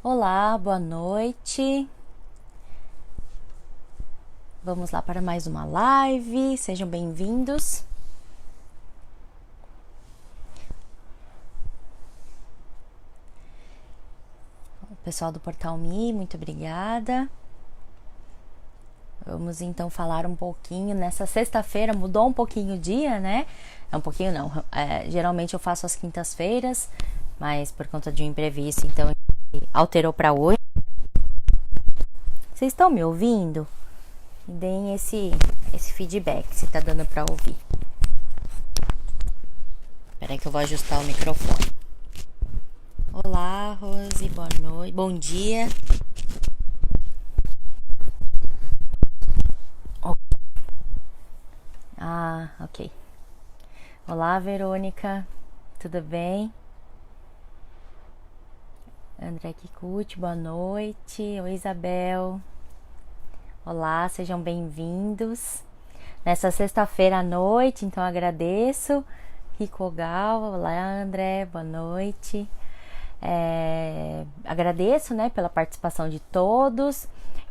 Olá, boa noite. Vamos lá para mais uma live. Sejam bem-vindos. Pessoal do Portal Me, muito obrigada. Vamos então falar um pouquinho. Nessa sexta-feira mudou um pouquinho o dia, né? É um pouquinho não. Geralmente eu faço às quintas-feiras, mas por conta de um imprevisto, então alterou para hoje. Vocês estão me ouvindo? Me deem esse feedback se tá dando para ouvir. Espera aí que eu vou ajustar o microfone. Olá, Rose, boa noite, bom dia. Ok. Olá, Verônica, tudo bem? André Kikuchi, boa noite. Oi, Isabel. Olá, sejam bem-vindos. Nessa sexta-feira à noite, então agradeço. Rico Gal, olá, André, boa noite. Agradeço, né, pela participação de todos.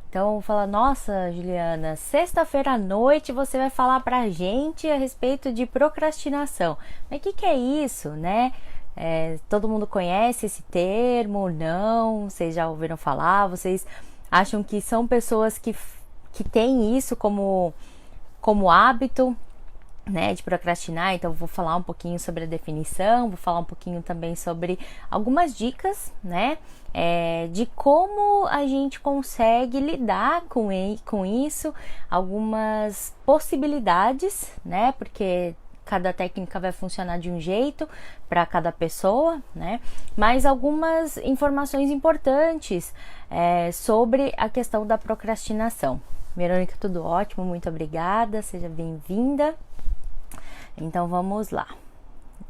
Então, vou falar, nossa, Juliana, sexta-feira à noite você vai falar pra gente a respeito de procrastinação. Mas o que é isso, né? Todo mundo conhece esse termo? Não? Vocês já ouviram falar? Vocês acham que são pessoas que têm isso como hábito, né, de procrastinar? Então, vou falar um pouquinho sobre a definição, vou falar um pouquinho também sobre algumas dicas, né, de como a gente consegue lidar com isso, algumas possibilidades, né, porque cada técnica vai funcionar de um jeito para cada pessoa, né, mas algumas informações importantes sobre a questão da procrastinação. Verônica, tudo ótimo, muito obrigada, seja bem-vinda. Então vamos lá.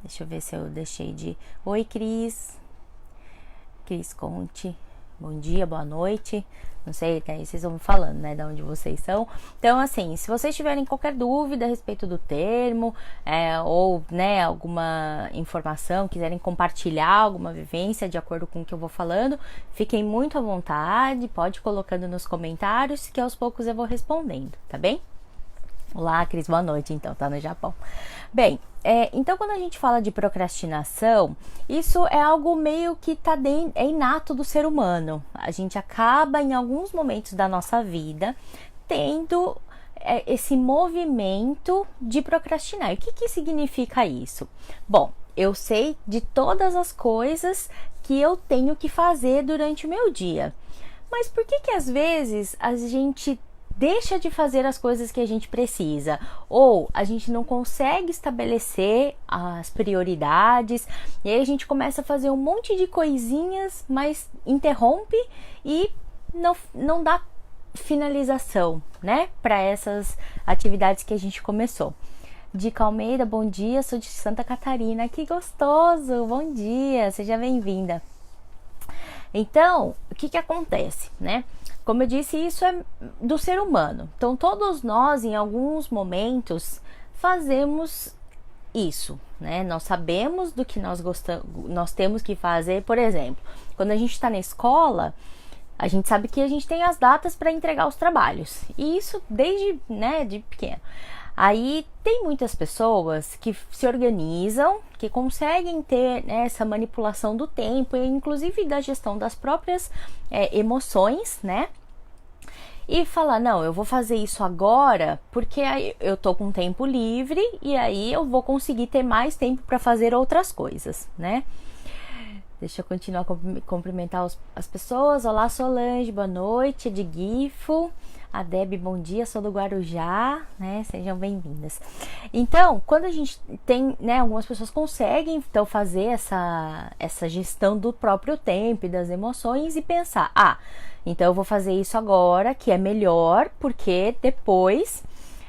Deixa eu ver se eu deixei de... Oi, Cris. Cris Conte. Bom dia, boa noite. Não sei, aí vocês vão me falando, né, de onde vocês são. Então, assim, se vocês tiverem qualquer dúvida a respeito do termo, ou, né, alguma informação, quiserem compartilhar alguma vivência de acordo com o que eu vou falando, fiquem muito à vontade, pode ir colocando nos comentários, que aos poucos eu vou respondendo, tá bem? Olá, Cris, boa noite, então, tá no Japão. Bem, então quando a gente fala de procrastinação, isso é algo meio que é inato do ser humano. A gente acaba, em alguns momentos da nossa vida, tendo esse movimento de procrastinar. E o que significa isso? Bom, eu sei de todas as coisas que eu tenho que fazer durante o meu dia. Mas por que às vezes a gente deixa de fazer as coisas que a gente precisa, ou a gente não consegue estabelecer as prioridades, e aí a gente começa a fazer um monte de coisinhas, mas interrompe e não dá finalização, né, para essas atividades que a gente começou. Dica Almeida, bom dia, sou de Santa Catarina, que gostoso, bom dia, seja bem-vinda. Então, o que acontece, né? Como eu disse, isso é do ser humano. Então, todos nós, em alguns momentos, fazemos isso, né? Nós sabemos do que nós temos que fazer. Por exemplo, quando a gente está na escola, a gente sabe que a gente tem as datas para entregar os trabalhos. E isso desde, né, de pequeno. Aí tem muitas pessoas que se organizam, que conseguem ter, né, essa manipulação do tempo e inclusive da gestão das próprias emoções, né? E falar, não, eu vou fazer isso agora porque aí eu tô com tempo livre e aí eu vou conseguir ter mais tempo para fazer outras coisas, né? Deixa eu continuar a cumprimentar as pessoas. Olá, Solange, boa noite, de Gifo. A Deb, bom dia, sou do Guarujá, né? Sejam bem-vindas. Então, quando a gente tem, né, algumas pessoas conseguem então fazer essa gestão do próprio tempo e das emoções e pensar, então eu vou fazer isso agora, que é melhor, porque depois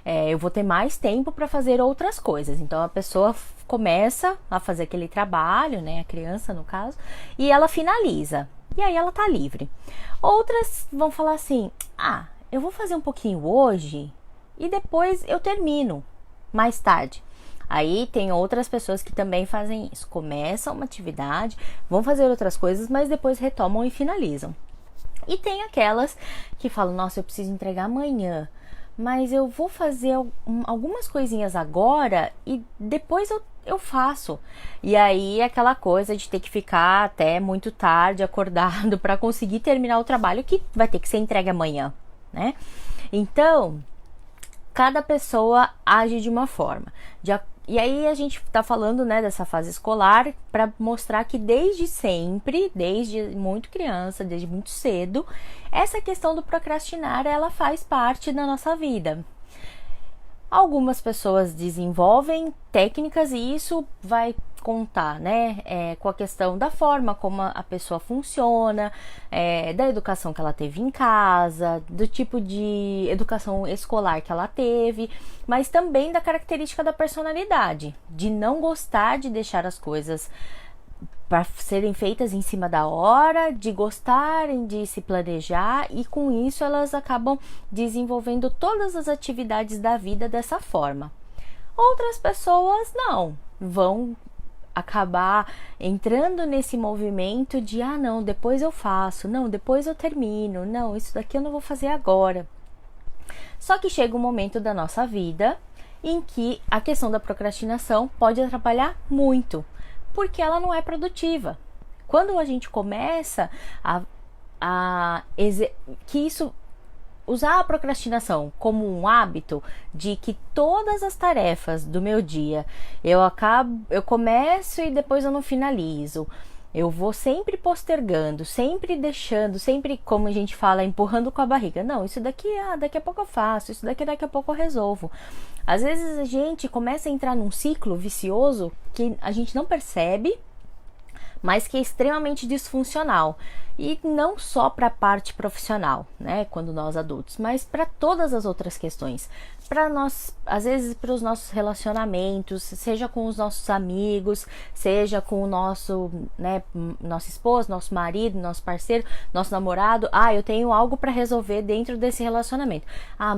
eu vou ter mais tempo para fazer outras coisas. Então a pessoa começa a fazer aquele trabalho, né, a criança no caso, e ela finaliza. E aí ela tá livre. Outras vão falar assim, eu vou fazer um pouquinho hoje e depois eu termino mais tarde. Aí tem outras pessoas que também fazem isso, começam uma atividade, vão fazer outras coisas, mas depois retomam e finalizam. E tem aquelas que falam, nossa, eu preciso entregar amanhã, mas eu vou fazer algumas coisinhas agora e depois eu faço. E aí aquela coisa de ter que ficar até muito tarde acordado para conseguir terminar o trabalho que vai ter que ser entregue amanhã, né? Então, cada pessoa age de uma forma. E aí a gente está falando, né, dessa fase escolar para mostrar que desde sempre, desde muito criança, desde muito cedo, essa questão do procrastinar, ela faz parte da nossa vida. Algumas pessoas desenvolvem técnicas e isso vai contar, né, com a questão da forma como a pessoa funciona, da educação que ela teve em casa, do tipo de educação escolar que ela teve, mas também da característica da personalidade, de não gostar de deixar as coisas para serem feitas em cima da hora, de gostarem de se planejar e com isso elas acabam desenvolvendo todas as atividades da vida dessa forma. Outras pessoas não, vão acabar entrando nesse movimento de não, depois eu faço, não, depois eu termino, não, isso daqui eu não vou fazer agora. Só que chega um momento da nossa vida em que a questão da procrastinação pode atrapalhar muito, porque ela não é produtiva. Quando a gente começa usar a procrastinação como um hábito de que todas as tarefas do meu dia eu começo e depois eu não finalizo, eu vou sempre postergando, sempre deixando, sempre, como a gente fala, empurrando com a barriga. Não, isso daqui, daqui a pouco eu faço, isso daqui a pouco eu resolvo. Às vezes a gente começa a entrar num ciclo vicioso que a gente não percebe, mas que é extremamente disfuncional. E não só para a parte profissional, né, quando nós adultos, mas para todas as outras questões. Para nós, às vezes para os nossos relacionamentos, seja com os nossos amigos, seja com o nosso, né, nosso esposo, nosso marido, nosso parceiro, nosso namorado. Eu tenho algo para resolver dentro desse relacionamento.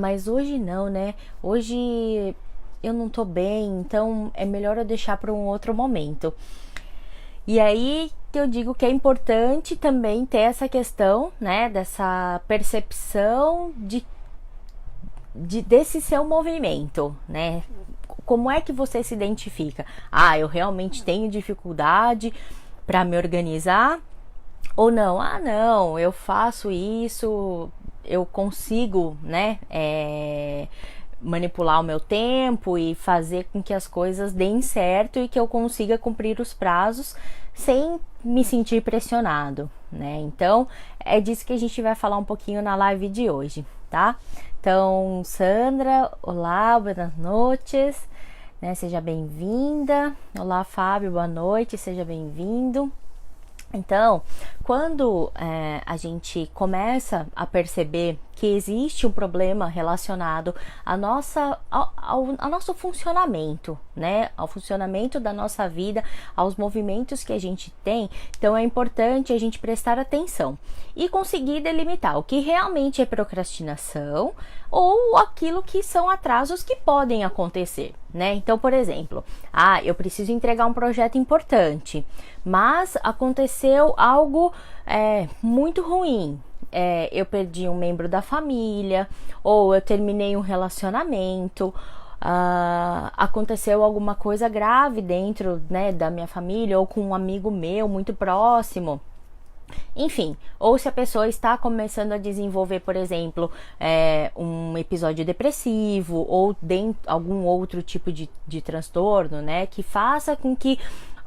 Mas hoje não, né? Hoje eu não tô bem, então é melhor eu deixar para um outro momento. E aí eu digo que é importante também ter essa questão, né, dessa percepção desse seu movimento, né? Como é que você se identifica? Eu realmente tenho dificuldade para me organizar? Ou não? Não, eu faço isso, eu consigo, né, manipular o meu tempo e fazer com que as coisas deem certo e que eu consiga cumprir os prazos sem me sentir pressionado, né? Então, é disso que a gente vai falar um pouquinho na live de hoje, tá? Então, Sandra, olá, buenas noites, né? Seja bem-vinda. Olá, Fábio, boa noite, seja bem-vindo. Então, quando a gente começa a perceber que existe um problema relacionado ao nosso funcionamento, né? Ao funcionamento da nossa vida, aos movimentos que a gente tem, então é importante a gente prestar atenção e conseguir delimitar o que realmente é procrastinação ou aquilo que são atrasos que podem acontecer, né? Então, por exemplo, eu preciso entregar um projeto importante, mas aconteceu algo muito ruim. Eu perdi um membro da família, ou eu terminei um relacionamento, aconteceu alguma coisa grave dentro, né, da minha família, ou com um amigo meu muito próximo. Enfim, ou se a pessoa está começando a desenvolver, por exemplo, um episódio depressivo ou algum outro tipo de transtorno, né, que faça com que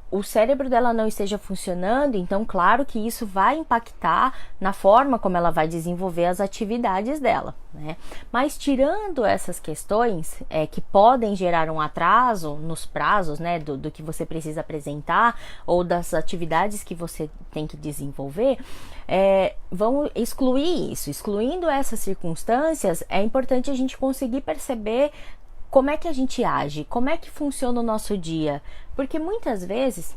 o cérebro dela não esteja funcionando, então claro que isso vai impactar na forma como ela vai desenvolver as atividades dela, né? Mas tirando essas questões que podem gerar um atraso nos prazos, né, do que você precisa apresentar ou das atividades que você tem que desenvolver, vamos excluir isso. Excluindo essas circunstâncias, é importante a gente conseguir perceber como é que a gente age, como é que funciona o nosso dia, porque muitas vezes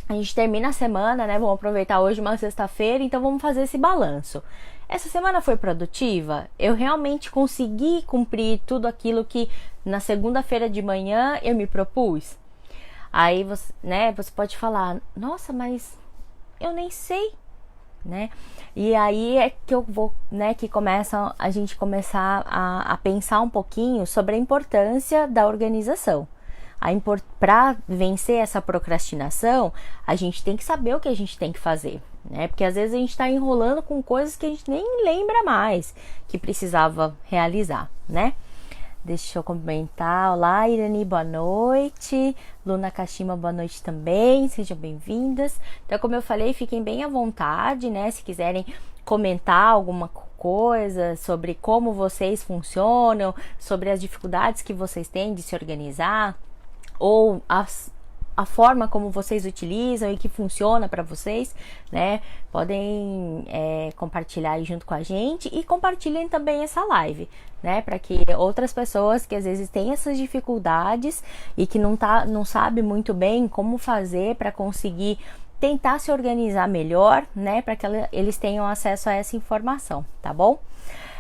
a gente termina a semana, né? Vamos aproveitar hoje uma sexta-feira, então vamos fazer esse balanço. Essa semana foi produtiva? Eu realmente consegui cumprir tudo aquilo que na segunda-feira de manhã eu me propus? Aí você, né, você pode falar, nossa, mas eu nem sei, né? E aí é que eu vou, né, que começa a gente começar a pensar um pouquinho sobre a importância da organização. Para vencer essa procrastinação, a gente tem que saber o que a gente tem que fazer, né? Porque às vezes a gente está enrolando com coisas que a gente nem lembra mais que precisava realizar, né? Deixa eu comentar. Olá, Irani, boa noite. Luna Kashima, boa noite também. Sejam bem-vindas. Então, como eu falei, fiquem bem à vontade, né? Se quiserem comentar alguma coisa sobre como vocês funcionam, sobre as dificuldades que vocês têm de se organizar, ou a forma como vocês utilizam e que funciona para vocês, né? Podem compartilhar aí junto com a gente e compartilhem também essa live, né? Para que outras pessoas que às vezes têm essas dificuldades e que não sabe muito bem como fazer para conseguir tentar se organizar melhor, né? Para que eles tenham acesso a essa informação, tá bom?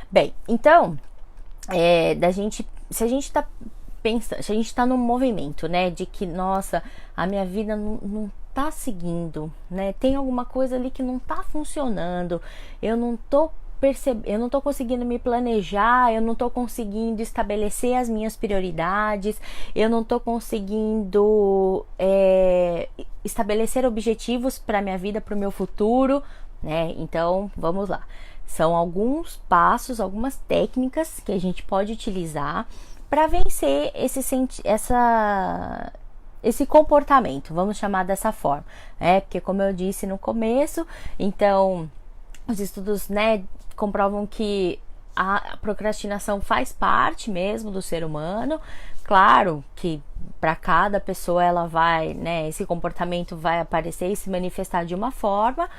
Bem, então, se a gente está num movimento, né, de que, nossa, a minha vida não tá seguindo, né, tem alguma coisa ali que não tá funcionando, eu não tô conseguindo me planejar, eu não tô conseguindo estabelecer as minhas prioridades, eu não tô conseguindo estabelecer objetivos para minha vida, para o meu futuro, né, então vamos lá. São alguns passos, algumas técnicas que a gente pode utilizar para vencer esse comportamento, vamos chamar dessa forma, porque como eu disse no começo, então os estudos, né, comprovam que a procrastinação faz parte mesmo do ser humano. Claro que para cada pessoa ela vai, né, esse comportamento vai aparecer e se manifestar de uma forma,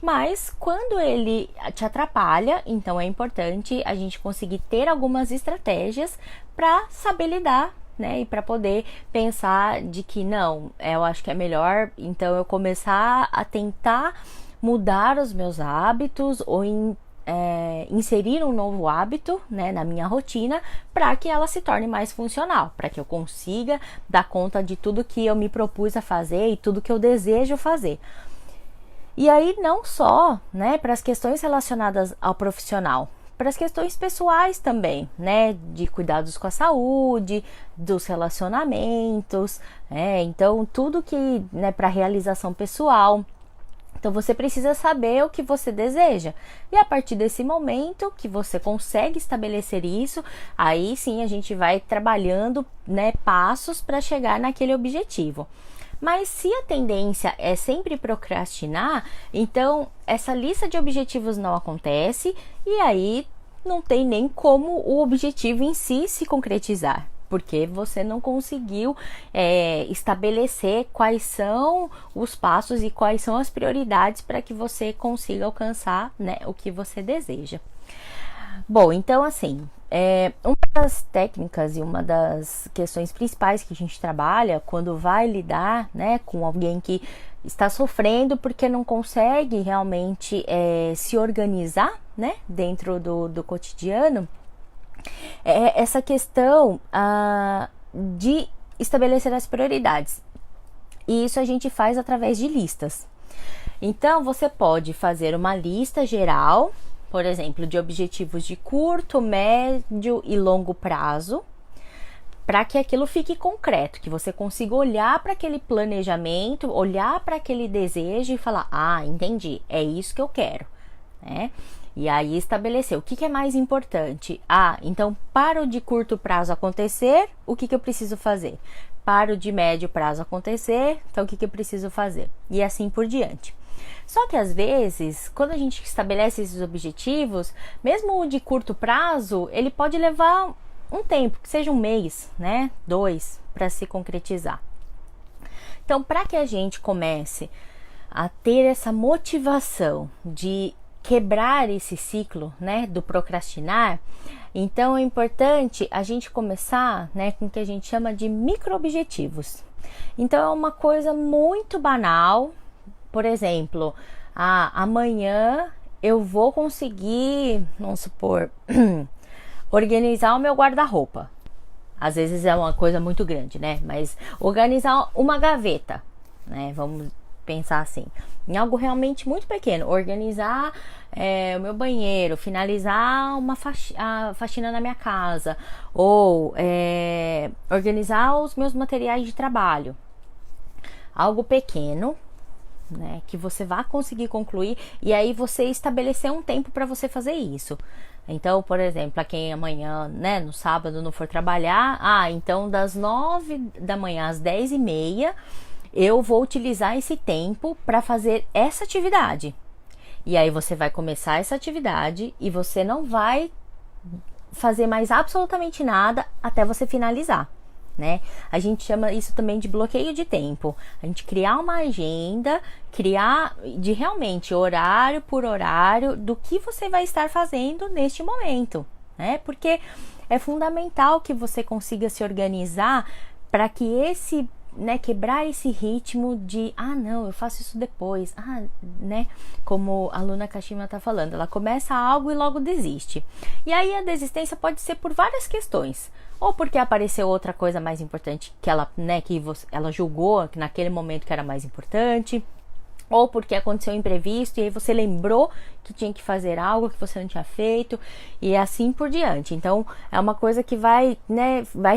mas quando ele te atrapalha, então é importante a gente conseguir ter algumas estratégias para saber lidar, né? E para poder pensar de que não, eu acho que é melhor então eu começar a tentar mudar os meus hábitos ou inserir um novo hábito, né, na minha rotina para que ela se torne mais funcional, para que eu consiga dar conta de tudo que eu me propus a fazer e tudo que eu desejo fazer. E aí não só, né, para as questões relacionadas ao profissional, para as questões pessoais também, né, de cuidados com a saúde, dos relacionamentos, então tudo que, né, para realização pessoal. Então você precisa saber o que você deseja. E a partir desse momento que você consegue estabelecer isso, aí sim a gente vai trabalhando, né, passos para chegar naquele objetivo. Mas se a tendência é sempre procrastinar, então essa lista de objetivos não acontece e aí não tem nem como o objetivo em si se concretizar, porque você não conseguiu estabelecer quais são os passos e quais são as prioridades para que você consiga alcançar, né, o que você deseja. Bom, então assim, uma das técnicas e uma das questões principais que a gente trabalha quando vai lidar, né, com alguém que está sofrendo porque não consegue realmente se organizar, né, dentro do cotidiano, é essa questão de estabelecer as prioridades. E isso a gente faz através de listas. Então, você pode fazer uma lista geral, por exemplo, de objetivos de curto, médio e longo prazo, para que aquilo fique concreto, que você consiga olhar para aquele planejamento, olhar para aquele desejo e falar, entendi, é isso que eu quero, né? E aí estabelecer o que é mais importante. Então para o de curto prazo acontecer, o que eu preciso fazer? Para o de médio prazo acontecer, então o que eu preciso fazer? E assim por diante. Só que às vezes, quando a gente estabelece esses objetivos, mesmo o de curto prazo, ele pode levar um tempo, que seja um mês, né? 2, para se concretizar. Então, para que a gente comece a ter essa motivação de quebrar esse ciclo, né, do procrastinar, então é importante a gente começar, né, com o que a gente chama de micro-objetivos. Então é uma coisa muito banal. Por exemplo, amanhã eu vou conseguir, vamos supor, organizar o meu guarda-roupa. Às vezes é uma coisa muito grande, né? Mas organizar uma gaveta, né? Vamos pensar assim, em algo realmente muito pequeno. Organizar o meu banheiro, finalizar a faxina na minha casa, ou organizar os meus materiais de trabalho. Algo pequeno, né, que você vai conseguir concluir, e aí você estabelecer um tempo para você fazer isso. Então, por exemplo, para quem amanhã, né, no sábado não for trabalhar, então das 9 da manhã às 10h30 eu vou utilizar esse tempo para fazer essa atividade. E aí você vai começar essa atividade e você não vai fazer mais absolutamente nada até você finalizar, né? A gente chama isso também de bloqueio de tempo. A gente criar uma agenda, criar de realmente horário por horário do que você vai estar fazendo neste momento, né? Porque é fundamental que você consiga se organizar para que quebrar esse ritmo de, não, eu faço isso depois, né, como a Luna Kashima tá falando, ela começa algo e logo desiste. E aí a desistência pode ser por várias questões, ou porque apareceu outra coisa mais importante que ela, né, ela julgou que naquele momento que era mais importante, ou porque aconteceu um imprevisto e aí você lembrou que tinha que fazer algo que você não tinha feito, e assim por diante. Então é uma coisa que vai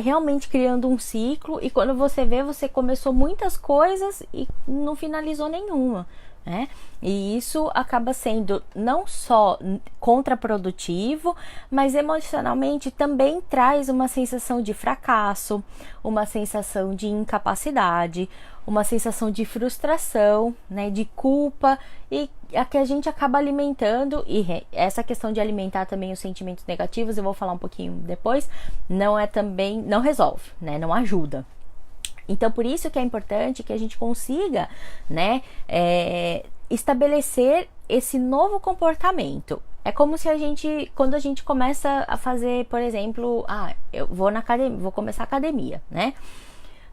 realmente criando um ciclo, e quando você vê, você começou muitas coisas e não finalizou nenhuma, né? E isso acaba sendo não só contraprodutivo, mas emocionalmente também traz uma sensação de fracasso, uma sensação de incapacidade, uma sensação de frustração, né, de culpa, e a que a gente acaba alimentando. E essa questão de alimentar também os sentimentos negativos, eu vou falar um pouquinho depois, não resolve, né, não ajuda. Então, por isso que é importante que a gente consiga, né, estabelecer esse novo comportamento. É como se quando a gente começa a fazer, por exemplo, eu vou na academia, vou começar a academia, né?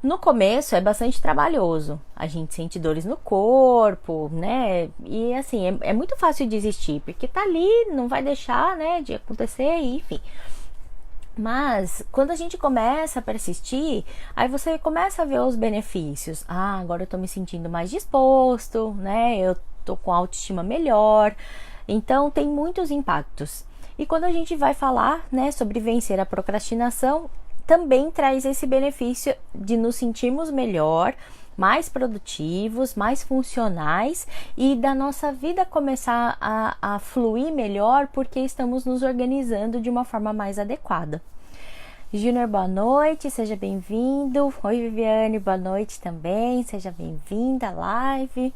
No começo é bastante trabalhoso, a gente sente dores no corpo, né? E assim, é muito fácil desistir, porque tá ali, não vai deixar, né, de acontecer, enfim. Mas quando a gente começa a persistir, aí você começa a ver os benefícios. Agora eu tô me sentindo mais disposto, né? Eu tô com autoestima melhor. Então tem muitos impactos. E quando a gente vai falar, né, sobre vencer a procrastinação, também traz esse benefício de nos sentirmos melhor, mais produtivos, mais funcionais, e da nossa vida começar a fluir melhor, porque estamos nos organizando de uma forma mais adequada. Júnior, boa noite, seja bem-vindo. Oi, Viviane, boa noite também, seja bem-vinda à live.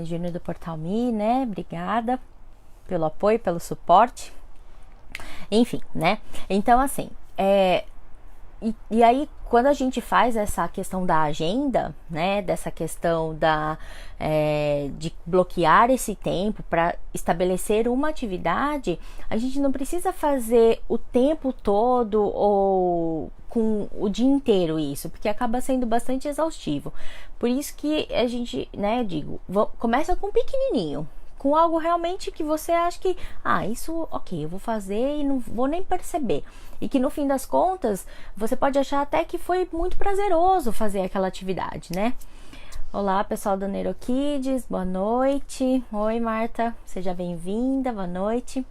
Júnior do Portal Me, né? Obrigada pelo apoio, pelo suporte. Enfim, né? Então, assim, e aí, quando a gente faz essa questão da agenda, né, dessa questão de bloquear esse tempo para estabelecer uma atividade, a gente não precisa fazer o tempo todo ou com o dia inteiro isso, porque acaba sendo bastante exaustivo. Por isso que a gente, né, começa com pequenininho, com algo realmente que você acha que, isso, ok, eu vou fazer e não vou nem perceber. E que no fim das contas, você pode achar até que foi muito prazeroso fazer aquela atividade, né? Olá, pessoal do NeuroKids, boa noite. Oi, Marta, seja bem-vinda, boa noite.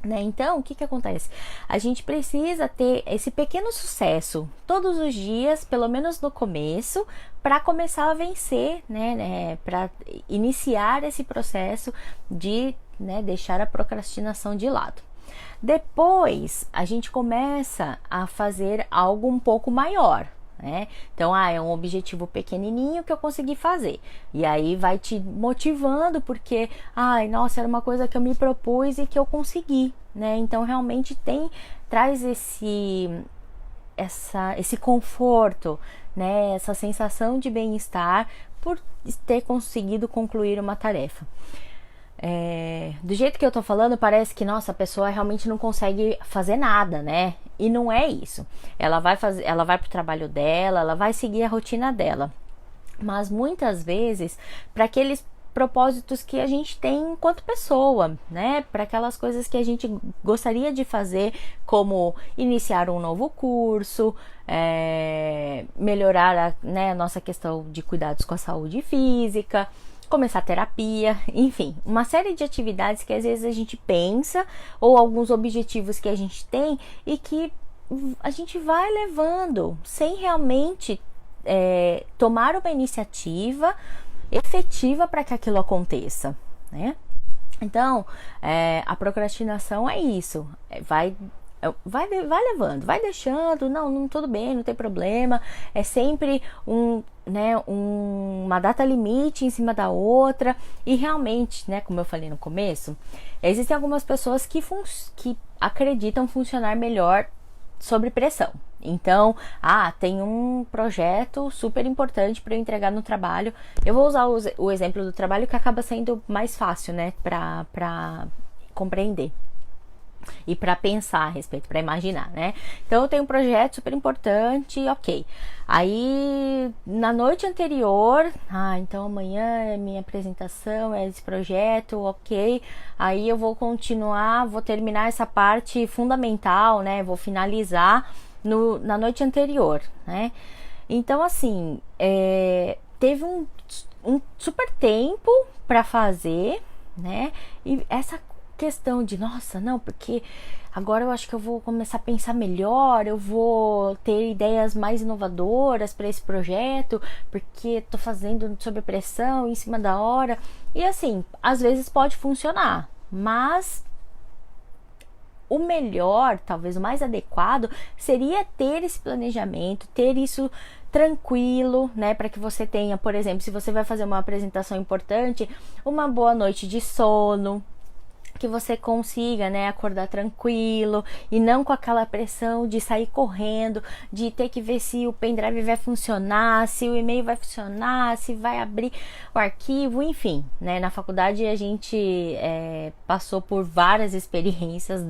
Né? Então, o que acontece? A gente precisa ter esse pequeno sucesso todos os dias, pelo menos no começo, para começar a vencer, né? Para iniciar esse processo de, né, deixar a procrastinação de lado. Depois, a gente começa a fazer algo um pouco maior, né? Então, é um objetivo pequenininho que eu consegui fazer, e aí vai te motivando, porque nossa, era uma coisa que eu me propus e que eu consegui, né? Então realmente traz esse conforto, né? Essa sensação de bem-estar por ter conseguido concluir uma tarefa. Do jeito que eu tô falando, parece que, nossa, a pessoa realmente não consegue fazer nada, né? E não é isso. Ela vai pro trabalho dela, ela vai seguir a rotina dela. Mas muitas vezes, para aqueles propósitos que a gente tem enquanto pessoa, né? Para aquelas coisas que a gente gostaria de fazer, como iniciar um novo curso, melhorar a nossa questão de cuidados com a saúde física, começar terapia, enfim, uma série de atividades que às vezes a gente pensa, ou alguns objetivos que a gente tem e que a gente vai levando sem realmente tomar uma iniciativa efetiva para que aquilo aconteça, né? Então, a procrastinação é isso, vai levando, vai deixando, não, tudo bem, não tem problema, é sempre uma data limite em cima da outra, e realmente, né, como eu falei no começo, existem algumas pessoas que acreditam funcionar melhor sob pressão. Então, tem um projeto super importante para eu entregar no trabalho. Eu vou usar o exemplo do trabalho que acaba sendo mais fácil, né, para compreender e para pensar a respeito, para imaginar, né? Então eu tenho um projeto super importante, ok. Aí na noite anterior, então amanhã é minha apresentação, é esse projeto, ok. Aí eu vou continuar, vou terminar essa parte fundamental, né? Vou finalizar na noite anterior, né? Então assim, teve um super tempo para fazer, né? E essa questão de, nossa, não, porque agora eu acho que eu vou começar a pensar melhor, eu vou ter ideias mais inovadoras para esse projeto, porque tô fazendo sob pressão, em cima da hora. E assim, às vezes pode funcionar, mas o melhor, talvez o mais adequado, seria ter esse planejamento, ter isso tranquilo, né, para que você tenha, por exemplo, se você vai fazer uma apresentação importante, uma boa noite de sono, que você consiga, né, acordar tranquilo e não com aquela pressão de sair correndo, de ter que ver se o pendrive vai funcionar, se o e-mail vai funcionar, se vai abrir o arquivo, enfim, né, na faculdade a gente passou por várias experiências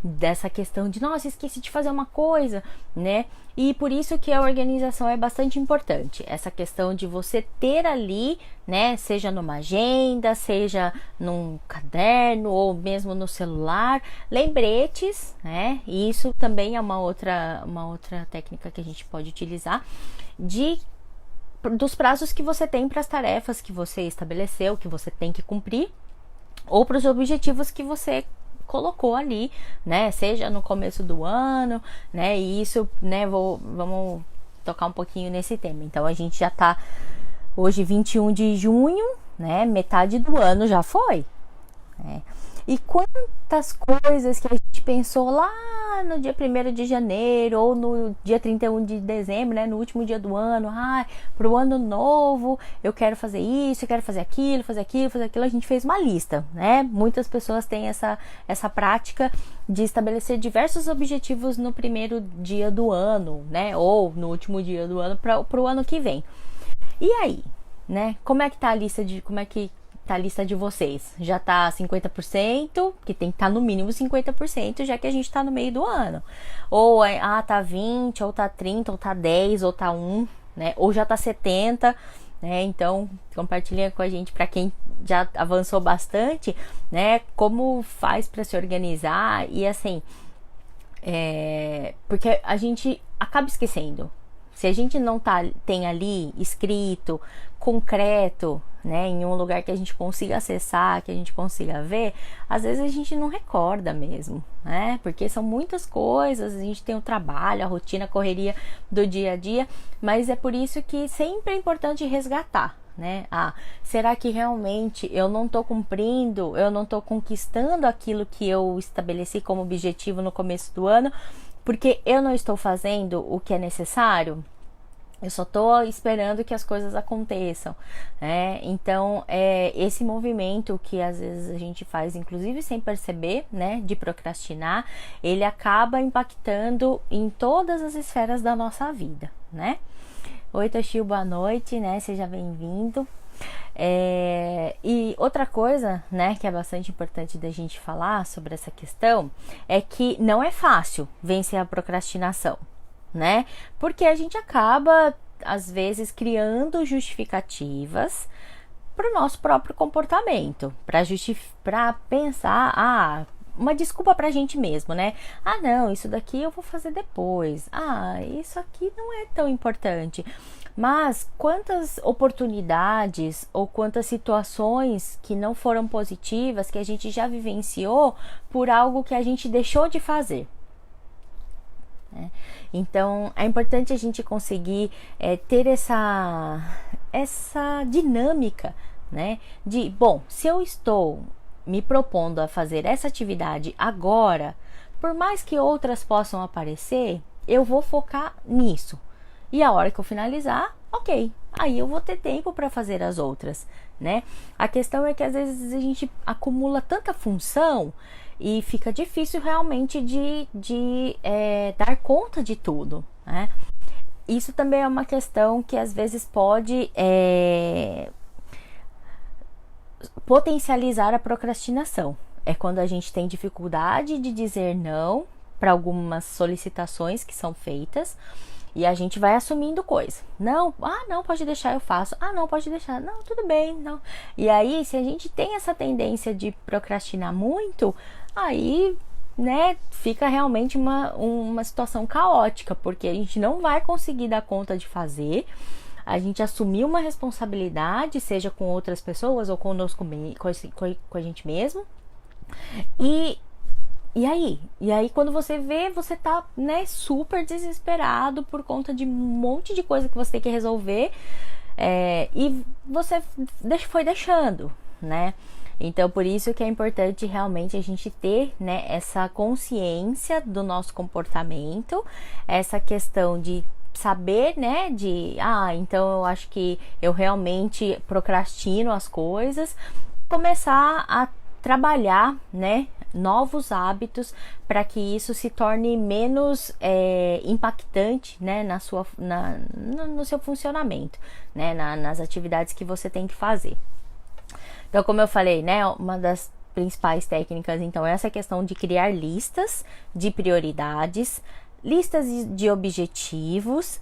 dessa questão de, nossa, esqueci de fazer uma coisa, né, e por isso que a organização é bastante importante, essa questão de você ter ali, né, seja numa agenda, seja num caderno ou mesmo no celular, lembretes, né, e isso também é uma outra técnica que a gente pode utilizar, dos prazos que você tem para as tarefas que você estabeleceu, que você tem que cumprir, ou para os objetivos que você colocou ali, né, seja no começo do ano, né, e isso, né, vamos tocar um pouquinho nesse tema. Então a gente já tá hoje 21 de junho, né, metade do ano já foi, né? E quantas coisas que a gente pensou lá no dia 1º de janeiro ou no dia 31 de dezembro, né, no último dia do ano, pro ano novo eu quero fazer isso, eu quero fazer aquilo, a gente fez uma lista, né? Muitas pessoas têm essa prática de estabelecer diversos objetivos no primeiro dia do ano, né, ou no último dia do ano pro ano que vem. E aí, né, como é que tá a lista de vocês? Já tá 50%, que tem que estar no mínimo 50%, já que a gente tá no meio do ano. Ou tá 20, ou tá 30, ou tá 10, ou tá 1, né? Ou já tá 70, né? Então, compartilha com a gente, para quem já avançou bastante, né? Como faz para se organizar e assim, porque a gente acaba esquecendo. Se a gente não tem ali escrito, concreto, né, em um lugar que a gente consiga acessar, que a gente consiga ver, às vezes a gente não recorda mesmo, né? Porque são muitas coisas, a gente tem o trabalho, a rotina, a correria do dia a dia, mas é por isso que sempre é importante resgatar, né? Será que realmente eu não estou cumprindo, eu não estou conquistando aquilo que eu estabeleci como objetivo no começo do ano, porque eu não estou fazendo o que é necessário? Eu só estou esperando que as coisas aconteçam, né? Então, esse movimento que às vezes a gente faz, inclusive sem perceber, né, de procrastinar, ele acaba impactando em todas as esferas da nossa vida, né? Oi, Toshio, boa noite, né? Seja bem-vindo. E outra coisa, né, que é bastante importante da gente falar sobre essa questão é que não é fácil vencer a procrastinação, né? Porque a gente acaba, às vezes, criando justificativas para o nosso próprio comportamento, para pensar, uma desculpa pra gente mesmo, né? Ah, não, isso daqui eu vou fazer depois. Ah, isso aqui não é tão importante. Mas quantas oportunidades ou quantas situações que não foram positivas que a gente já vivenciou por algo que a gente deixou de fazer, né? Então é importante a gente conseguir ter essa dinâmica, né? De, bom, se eu estou me propondo a fazer essa atividade agora, por mais que outras possam aparecer, eu vou focar nisso. E a hora que eu finalizar, ok, aí eu vou ter tempo para fazer as outras, né? A questão é que às vezes a gente acumula tanta função e fica difícil realmente de dar conta de tudo, né? Isso também é uma questão que às vezes pode potencializar a procrastinação. É quando a gente tem dificuldade de dizer não para algumas solicitações que são feitas e a gente vai assumindo coisa. Não, não, pode deixar, eu faço. Não, pode deixar. Não, tudo bem, não. E aí, se a gente tem essa tendência de procrastinar muito, aí, né, fica realmente uma situação caótica, porque a gente não vai conseguir dar conta de fazer. A gente assumir uma responsabilidade, seja com outras pessoas ou conosco, com a gente mesmo. E aí quando você vê, você tá, né, super desesperado por conta de um monte de coisa que você tem que resolver, e você foi deixando, né? Então, por isso que é importante realmente a gente ter, né, essa consciência do nosso comportamento, essa questão de saber, né, então eu acho que eu realmente procrastino as coisas, começar a trabalhar, né, novos hábitos para que isso se torne menos impactante, né, no seu funcionamento, né, nas atividades que você tem que fazer. Então, como eu falei, né, uma das principais técnicas, então, é essa questão de criar listas de prioridades, listas de objetivos,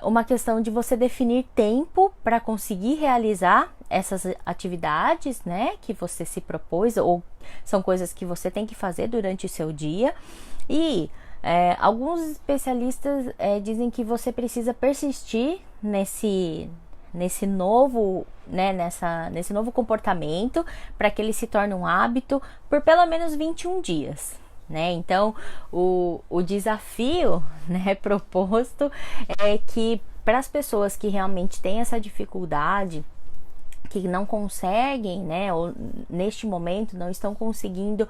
uma questão de você definir tempo para conseguir realizar essas atividades, né, que você se propôs, ou são coisas que você tem que fazer durante o seu dia. E alguns especialistas dizem que você precisa persistir nesse novo, né, nesse novo comportamento para que ele se torne um hábito por pelo menos 21 dias. Né? Então, o desafio, né, proposto é que para as pessoas que realmente têm essa dificuldade, que não conseguem, né, ou neste momento não estão conseguindo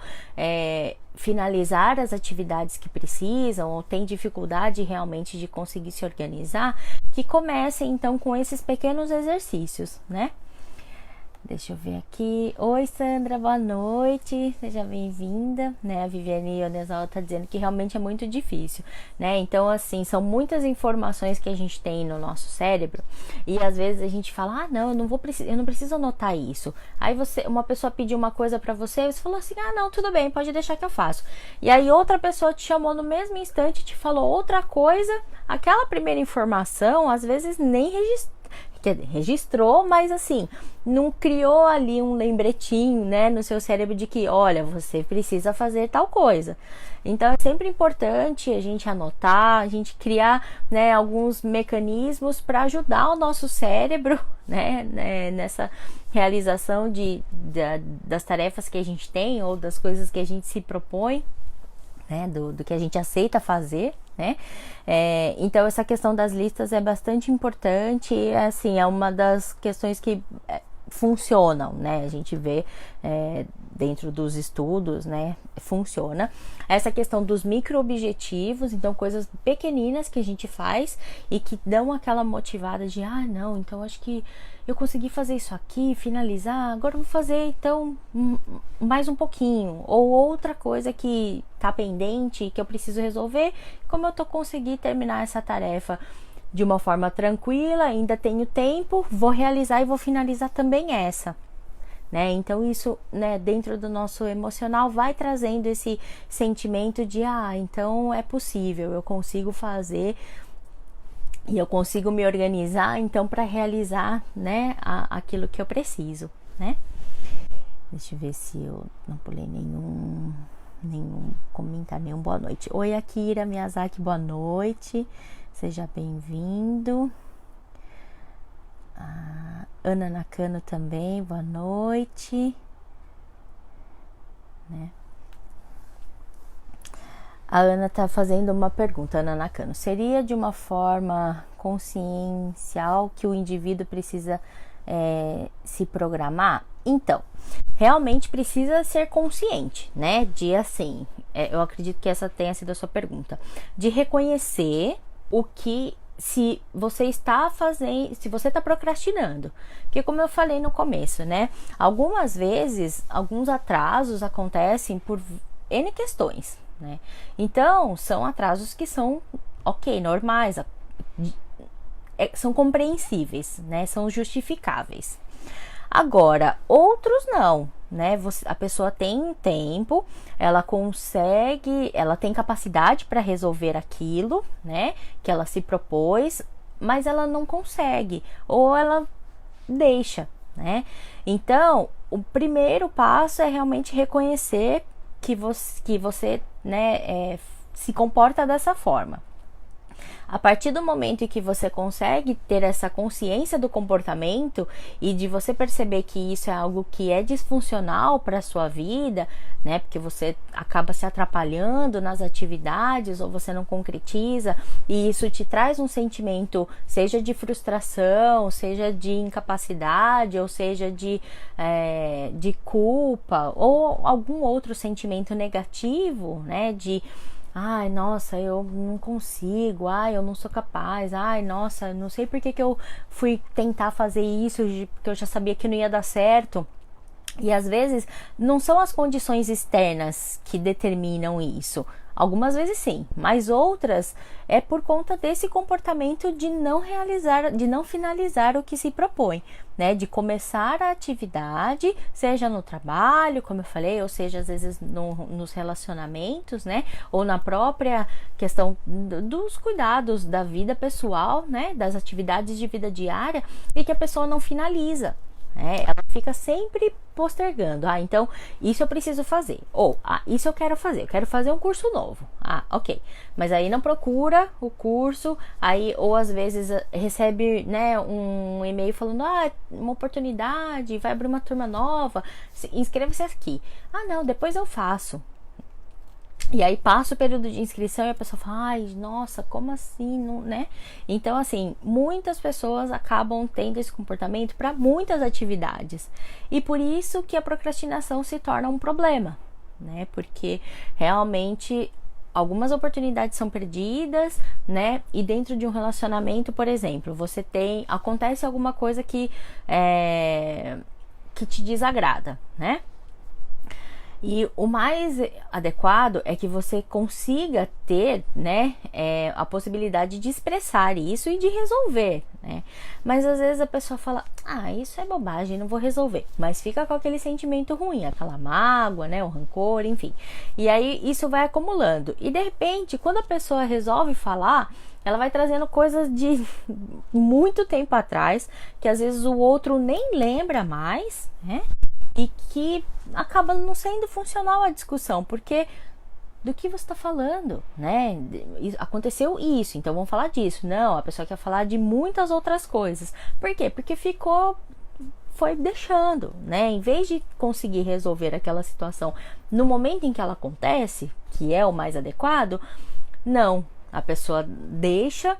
finalizar as atividades que precisam, ou têm dificuldade realmente de conseguir se organizar, que comecem então com esses pequenos exercícios, né? Deixa eu ver aqui. Oi, Sandra, boa noite. Seja bem-vinda, né? A Viviane Ionesal tá dizendo que realmente é muito difícil, né? Então, assim, são muitas informações que a gente tem no nosso cérebro e às vezes a gente fala, não, eu não preciso anotar isso. Aí uma pessoa pediu uma coisa pra você e você falou assim, não, tudo bem, pode deixar que eu faço. E aí outra pessoa te chamou no mesmo instante, te falou outra coisa, aquela primeira informação, às vezes nem registrou, mas assim, não criou ali um lembretinho, né, no seu cérebro de que, olha, você precisa fazer tal coisa. Então é sempre importante a gente anotar, a gente criar, né, alguns mecanismos para ajudar o nosso cérebro, né, nessa realização das tarefas que a gente tem ou das coisas que a gente se propõe, né, do que a gente aceita fazer, né? Então essa questão das listas é bastante importante, assim, é uma das questões que funcionam, né? A gente vê dentro dos estudos, né? Funciona. Essa questão dos micro-objetivos, então coisas pequeninas que a gente faz e que dão aquela motivada de, não, então acho que eu consegui fazer isso aqui, finalizar, agora eu vou fazer então mais um pouquinho, ou outra coisa que tá pendente, que eu preciso resolver, como eu tô conseguindo terminar essa tarefa de uma forma tranquila, ainda tenho tempo, vou realizar e vou finalizar também essa. Né? Então isso, né, dentro do nosso emocional vai trazendo esse sentimento de então é possível, eu consigo fazer e eu consigo me organizar então para realizar, né, aquilo que eu preciso, né? Deixa eu ver se eu não pulei nenhum comentário, nenhum boa noite. Oi, Akira Miyazaki, boa noite, seja bem-vindo. Ana Nakano também, boa noite, né? A Ana tá fazendo uma pergunta, Ana Nakano. Seria de uma forma consciencial que o indivíduo precisa se programar? Então, realmente precisa ser consciente, né? De assim, eu acredito que essa tenha sido a sua pergunta, de reconhecer o que se você está fazendo, se você está procrastinando, porque como eu falei no começo, né, algumas vezes alguns atrasos acontecem por N questões, né, então são atrasos que são normais, são compreensíveis, né, são justificáveis. Agora, outros não, né? A pessoa tem tempo, ela consegue, ela tem capacidade para resolver aquilo, né? Que ela se propôs, mas ela não consegue, ou ela deixa, né? Então, o primeiro passo é realmente reconhecer que você né, se comporta dessa forma. A partir do momento em que você consegue ter essa consciência do comportamento e de você perceber que isso é algo que é disfuncional para a sua vida, né? Porque você acaba se atrapalhando nas atividades ou você não concretiza e isso te traz um sentimento, seja de frustração, seja de incapacidade, ou seja de culpa ou algum outro sentimento negativo, né? De nossa, eu não consigo, eu não sou capaz, nossa, não sei por que eu fui tentar fazer isso, porque eu já sabia que não ia dar certo. E às vezes não são as condições externas que determinam isso. Algumas vezes sim, mas outras é por conta desse comportamento de não realizar, de não finalizar o que se propõe, né? De começar a atividade, seja no trabalho, como eu falei, ou seja, às vezes nos relacionamentos, né? Ou na própria questão dos cuidados da vida pessoal, né? Das atividades de vida diária e que a pessoa não finaliza. Ela fica sempre postergando. Então isso eu preciso fazer, ou isso eu quero fazer um curso novo. Ok, mas aí não procura o curso, aí ou às vezes recebe, né, um e-mail falando uma oportunidade, vai abrir uma turma nova, inscreva-se aqui. Não, depois eu faço. E aí passa o período de inscrição e a pessoa fala, nossa, como assim, não, né? Então, assim, muitas pessoas acabam tendo esse comportamento para muitas atividades. E por isso que a procrastinação se torna um problema, né? Porque realmente algumas oportunidades são perdidas, né? E dentro de um relacionamento, por exemplo, acontece alguma coisa que te desagrada, né? E o mais adequado é que você consiga ter, né, a possibilidade de expressar isso e de resolver, né? Mas às vezes a pessoa fala, isso é bobagem, não vou resolver. Mas fica com aquele sentimento ruim, aquela mágoa, né, o rancor, enfim. E aí isso vai acumulando. E de repente, quando a pessoa resolve falar, ela vai trazendo coisas de muito tempo atrás, que às vezes o outro nem lembra mais, né? E que acaba não sendo funcional a discussão, porque do que você está falando, né? Aconteceu isso, então vamos falar disso. Não, a pessoa quer falar de muitas outras coisas. Por quê? Porque foi deixando, né? Em vez de conseguir resolver aquela situação no momento em que ela acontece, que é o mais adequado, não, a pessoa deixa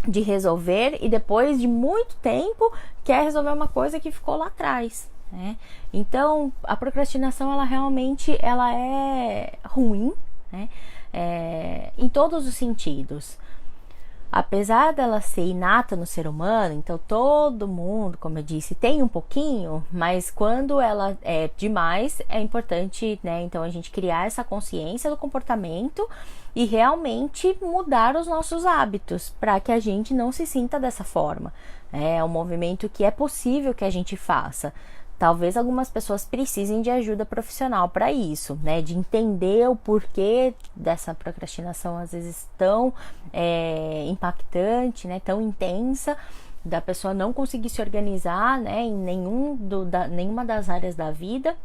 de resolver e depois de muito tempo quer resolver uma coisa que ficou lá atrás. Então a procrastinação ela realmente é ruim, né? Em todos os sentidos. apesar dela ser inata no ser humano, então todo mundo, como eu disse, tem um pouquinho, mas quando ela é demais, é importante, né, então a gente criar essa consciência do comportamento e realmente mudar os nossos hábitos para que a gente não se sinta dessa forma. É um movimento que é possível que a gente faça. Talvez algumas pessoas precisem de ajuda profissional para isso, né? De entender o porquê dessa procrastinação às vezes tão impactante, né? Tão intensa, da pessoa não conseguir se organizar, né? Em nenhuma das áreas da vida.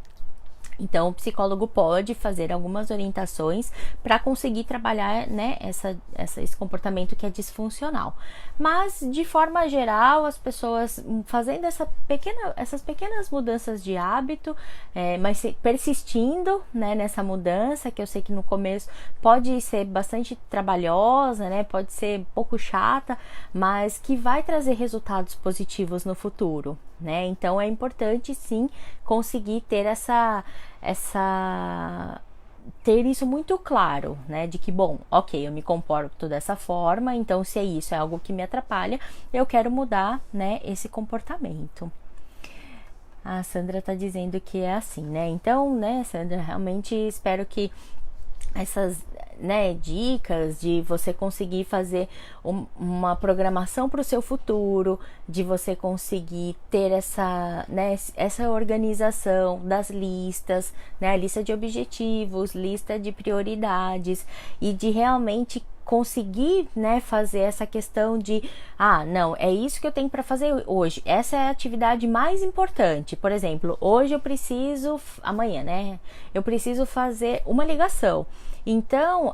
Então, o psicólogo pode fazer algumas orientações para conseguir trabalhar, né, esse comportamento que é disfuncional. Mas, de forma geral, as pessoas fazendo essas pequenas mudanças de hábito, mas persistindo, né, nessa mudança, que eu sei que no começo pode ser bastante trabalhosa, né, pode ser um pouco chata, mas que vai trazer resultados positivos no futuro, né? Então, é importante, sim, conseguir ter ter isso muito claro, né, de que, bom, ok, eu me comporto dessa forma, então se isso é algo que me atrapalha, eu quero mudar, né, esse comportamento. A Sandra tá dizendo que é assim, né, então, né, Sandra, realmente espero que essas, né, dicas de você conseguir fazer uma programação para o seu futuro, de você conseguir ter essa organização das listas, né, lista de objetivos, lista de prioridades, e de realmente conseguir, né, fazer essa questão de, não, é isso que eu tenho para fazer hoje, essa é a atividade mais importante. Por exemplo, hoje amanhã, né, eu preciso fazer uma ligação, então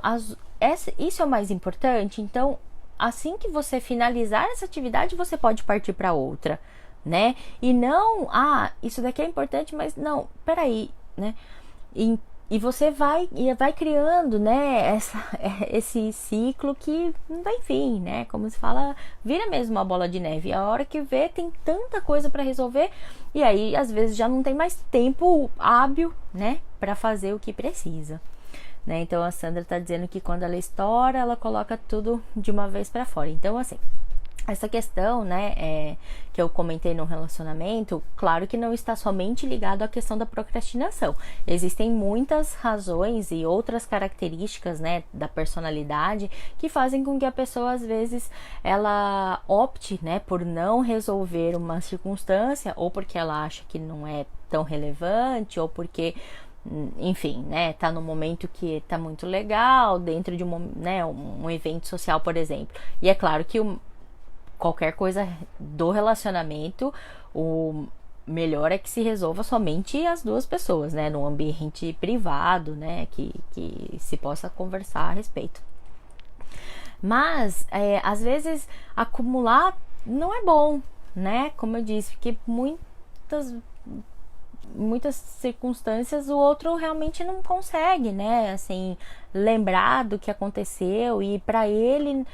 isso é o mais importante. Então, assim que você finalizar essa atividade, você pode partir para outra, né, e não, isso daqui é importante, mas não, peraí, né, e você vai criando, né, esse ciclo que não tem fim, né? Como se fala, vira mesmo uma bola de neve. A hora que vê, tem tanta coisa para resolver, e aí às vezes já não tem mais tempo hábil, né, para fazer o que precisa, né? Então a Sandra tá dizendo que quando ela estoura, ela coloca tudo de uma vez para fora. Então, assim, essa questão, né, que eu comentei no relacionamento, claro que não está somente ligado à questão da procrastinação. Existem muitas razões e outras características, né, da personalidade que fazem com que a pessoa, às vezes, ela opte, né, por não resolver uma circunstância, ou porque ela acha que não é tão relevante, ou porque, enfim, né, tá num momento que tá muito legal, dentro de um evento social, por exemplo. E é claro que qualquer coisa do relacionamento, o melhor é que se resolva somente as duas pessoas, né, num ambiente privado, né, que se possa conversar a respeito. Mas, às vezes, acumular não é bom, né, como eu disse, porque muitas circunstâncias o outro realmente não consegue, né, assim, lembrar do que aconteceu, e para ele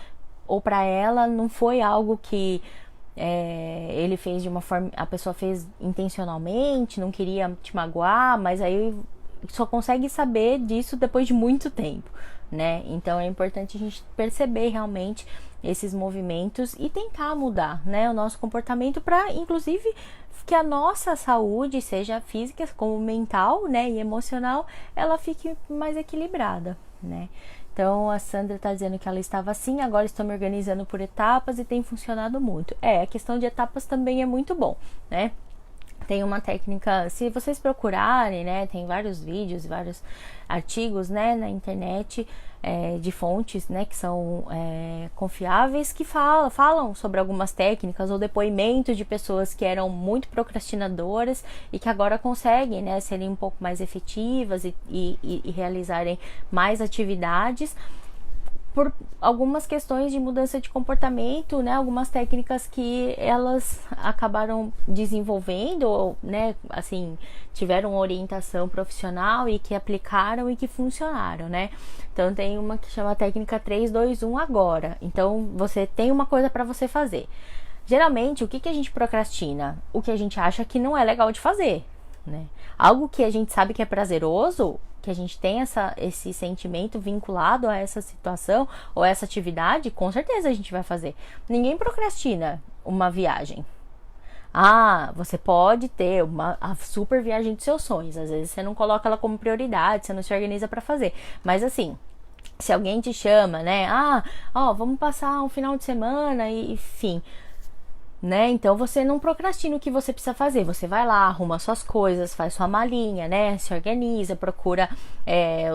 ou para ela não foi algo que ele fez de uma forma, a pessoa fez intencionalmente, não queria te magoar, mas aí só consegue saber disso depois de muito tempo, né? Então é importante a gente perceber realmente esses movimentos e tentar mudar, né, o nosso comportamento, para inclusive que a nossa saúde, seja física como mental, né, e emocional, ela fique mais equilibrada, né? Então a Sandra está dizendo que ela estava assim, agora estou me organizando por etapas e tem funcionado muito. A questão de etapas também é muito bom, né? Tem uma técnica, se vocês procurarem, né, tem vários vídeos, vários artigos, né, na internet, de fontes, né, que são confiáveis, que falam sobre algumas técnicas ou depoimentos de pessoas que eram muito procrastinadoras e que agora conseguem, né, serem um pouco mais efetivas e realizarem mais atividades por algumas questões de mudança de comportamento, né, algumas técnicas que elas acabaram desenvolvendo, ou, né, assim, tiveram orientação profissional e que aplicaram e que funcionaram, né. Então tem uma que chama técnica 3, 2, 1 agora. Então você tem uma coisa para você fazer. Geralmente, o que a gente procrastina? O que a gente acha que não é legal de fazer, né? Algo que a gente sabe que é prazeroso, que a gente tem esse sentimento vinculado a essa situação ou essa atividade, com certeza a gente vai fazer. Ninguém procrastina uma viagem. Você pode ter a super viagem dos seus sonhos. Às vezes você não coloca ela como prioridade, você não se organiza para fazer. Mas assim, se alguém te chama, né? Vamos passar um final de semana e enfim, né? Então você não procrastina o que você precisa fazer. Você vai lá, arruma suas coisas, faz sua malinha, né? Se organiza, procura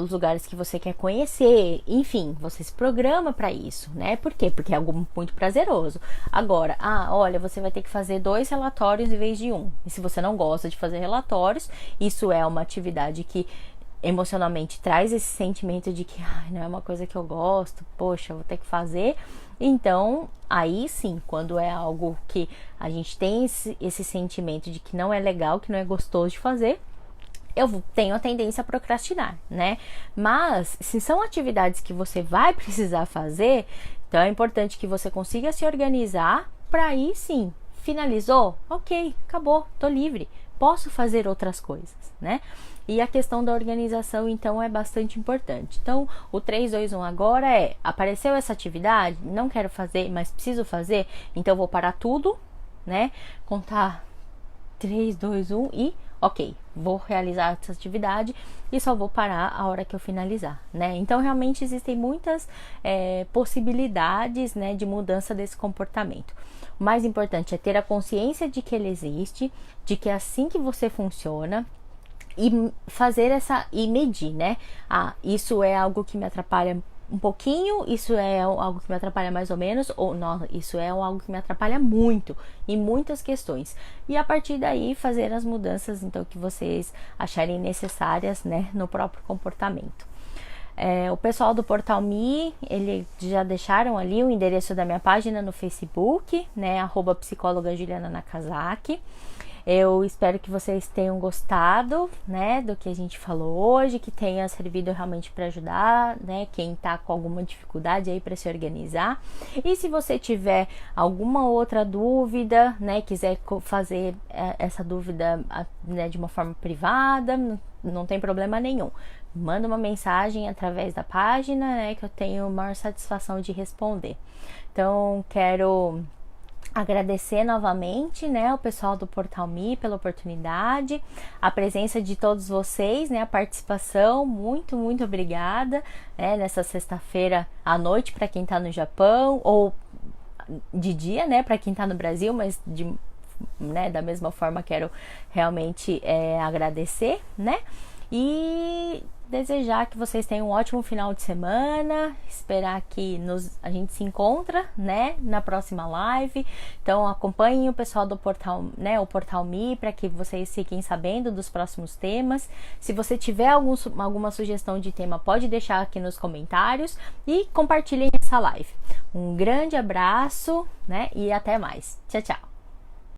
os lugares que você quer conhecer. Enfim, você se programa para isso, né? Por quê? Porque é algo muito prazeroso. Agora, olha, você vai ter que fazer 2 relatórios em vez de 1. E se você não gosta de fazer relatórios, isso é uma atividade que emocionalmente traz esse sentimento de que não é uma coisa que eu gosto, poxa, vou ter que fazer. Então, aí sim, quando é algo que a gente tem esse sentimento de que não é legal, que não é gostoso de fazer, eu tenho a tendência a procrastinar, né? Mas, se são atividades que você vai precisar fazer, então é importante que você consiga se organizar para aí sim, finalizou? Ok, acabou, tô livre, posso fazer outras coisas, né? E a questão da organização, então, é bastante importante. Então, o 3, 2, 1 agora apareceu essa atividade, não quero fazer, mas preciso fazer, então vou parar tudo, né? Contar 3, 2, 1 e, ok, vou realizar essa atividade e só vou parar a hora que eu finalizar, né? Então, realmente existem muitas possibilidades, né, de mudança desse comportamento. O mais importante é ter a consciência de que ele existe, de que é assim que você funciona, e fazer e medir, né? Isso é algo que me atrapalha um pouquinho, isso é algo que me atrapalha mais ou menos, ou não, isso é algo que me atrapalha muito, em muitas questões. E a partir daí fazer as mudanças, então, que vocês acharem necessárias, né, no próprio comportamento. O pessoal do Portal Me, eles já deixaram ali o endereço da minha página no Facebook, né, @psicóloga Juliana Nakazaki. Eu espero que vocês tenham gostado, né, do que a gente falou hoje, que tenha servido realmente para ajudar, né, quem tá com alguma dificuldade aí para se organizar. E se você tiver alguma outra dúvida, né, quiser fazer essa dúvida, né, de uma forma privada, não tem problema nenhum. Manda uma mensagem através da página, né, que eu tenho a maior satisfação de responder. Então, quero agradecer novamente, né, o pessoal do Portal Me pela oportunidade, a presença de todos vocês, né, a participação, muito, muito obrigada, né, nessa sexta-feira à noite para quem está no Japão, ou de dia, né, para quem está no Brasil, mas da mesma forma quero realmente agradecer, né, e desejar que vocês tenham um ótimo final de semana, esperar que a gente se encontra, né, na próxima live. Então acompanhem o pessoal do portal, né, o Portal Me, para que vocês fiquem sabendo dos próximos temas. Se você tiver alguma sugestão de tema, pode deixar aqui nos comentários e compartilhem essa live. Um grande abraço, né, e até mais. Tchau, tchau.